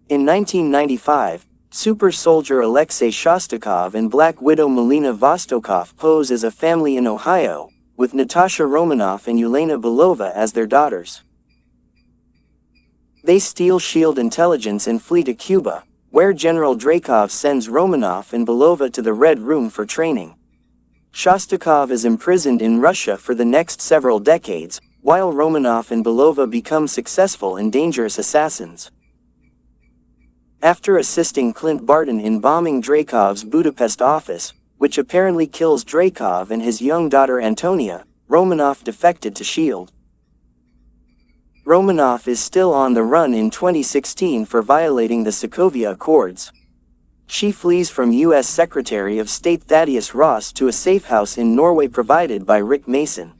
In 1995, super soldier Alexei Shostakov and Black Widow Melina Vostokoff pose as a family in Ohio, with Natasha Romanoff and Yelena Belova as their daughters. They steal S.H.I.E.L.D. intelligence and flee to Cuba, where General Dreykov sends Romanoff and Belova to the Red Room for training. Shostakov is imprisoned in Russia for the next several decades, while Romanoff and Belova become successful and dangerous assassins. After assisting Clint Barton in bombing Dreykov's Budapest office, which apparently kills Dreykov and his young daughter Antonia, Romanoff defected to S.H.I.E.L.D. Romanoff is still on the run in 2016 for violating the Sokovia Accords. She flees from U.S. Secretary of State Thaddeus Ross to a safehouse in Norway provided by Rick Mason.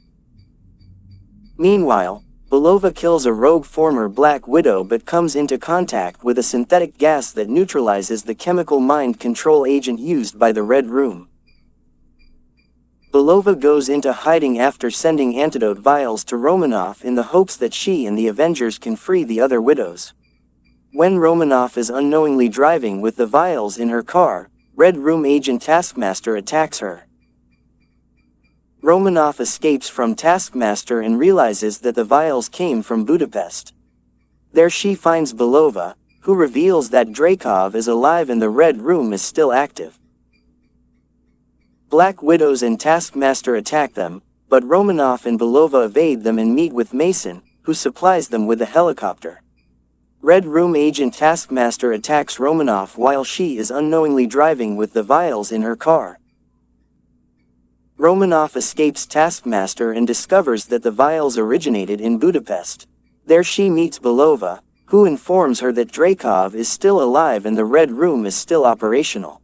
Meanwhile, Belova kills a rogue former Black Widow but comes into contact with a synthetic gas that neutralizes the chemical mind control agent used by the Red Room. Belova goes into hiding after sending antidote vials to Romanoff in the hopes that she and the Avengers can free the other widows. When Romanoff is unknowingly driving with the vials in her car, Red Room agent Taskmaster attacks her. Romanoff escapes from Taskmaster and realizes that the vials came from Budapest. There she finds Belova, who reveals that Dreykov is alive and the Red Room is still active. Black Widows and Taskmaster attack them, but Romanoff and Belova evade them and meet with Mason, who supplies them with a helicopter. Red Room agent Taskmaster attacks Romanoff while she is unknowingly driving with the vials in her car. Romanoff escapes Taskmaster and discovers that the vials originated in Budapest. There she meets Belova, who informs her that Dreykov is still alive and the Red Room is still operational.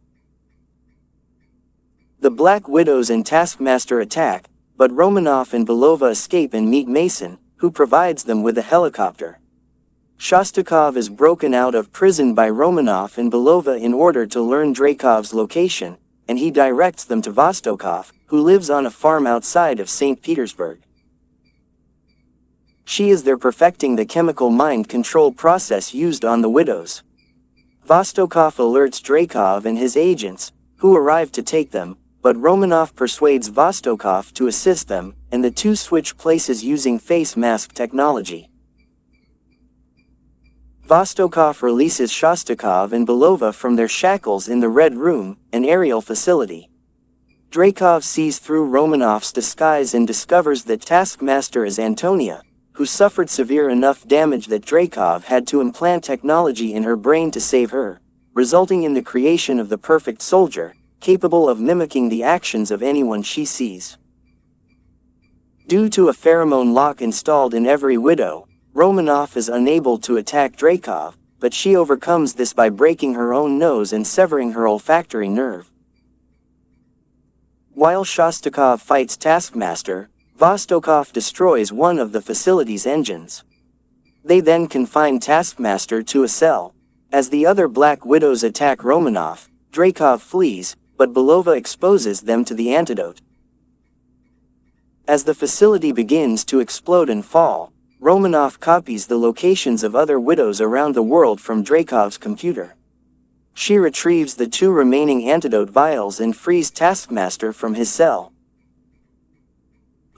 The Black Widows and Taskmaster attack, but Romanoff and Belova escape and meet Mason, who provides them with a helicopter. Shostakov is broken out of prison by Romanoff and Belova in order to learn Dreykov's location, and he directs them to Vostokoff, who lives on a farm outside of St. Petersburg. She is there perfecting the chemical mind control process used on the widows. Vostokoff alerts Dreykov and his agents, who arrive to take them, but Romanoff persuades Vostokoff to assist them, and the two switch places using face mask technology. Vostokoff releases Shostakov and Belova from their shackles in the Red Room, an aerial facility. Dreykov sees through Romanoff's disguise and discovers that Taskmaster is Antonia, who suffered severe enough damage that Dreykov had to implant technology in her brain to save her, resulting in the creation of the perfect soldier, capable of mimicking the actions of anyone she sees. Due to a pheromone lock installed in every widow, Romanoff is unable to attack Dreykov, but she overcomes this by breaking her own nose and severing her olfactory nerve. While Shostakov fights Taskmaster, Vostokoff destroys one of the facility's engines. They then confine Taskmaster to a cell. As the other Black Widows attack Romanoff, Dreykov flees, but Belova exposes them to the antidote. As the facility begins to explode and fall, Romanoff copies the locations of other widows around the world from Dreykov's computer. She retrieves the two remaining antidote vials and frees Taskmaster from his cell.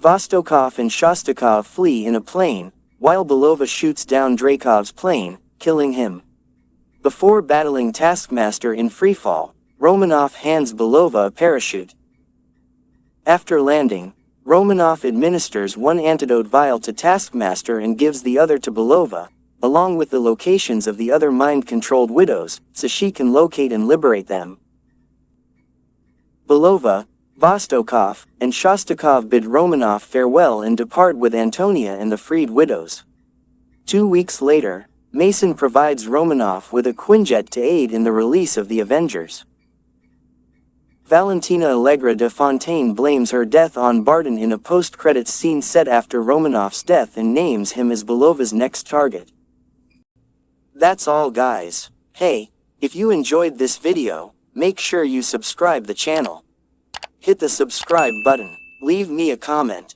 Vostokoff and Shostakov flee in a plane, while Belova shoots down Dreykov's plane, killing him. Before battling Taskmaster in freefall, Romanoff hands Belova a parachute. After landing, Romanoff administers one antidote vial to Taskmaster and gives the other to Belova, along with the locations of the other mind-controlled widows, so she can locate and liberate them. Belova, Vostokoff, and Shostakov bid Romanoff farewell and depart with Antonia and the freed widows. 2 weeks later, Mason provides Romanoff with a Quinjet to aid in the release of the Avengers. Valentina Allegra de Fontaine blames her death on Barton in a post-credits scene set after Romanoff's death and names him as Belova's next target. That's all, guys. Hey, if you enjoyed this video, make sure you subscribe the channel. Hit the subscribe button, leave me a comment,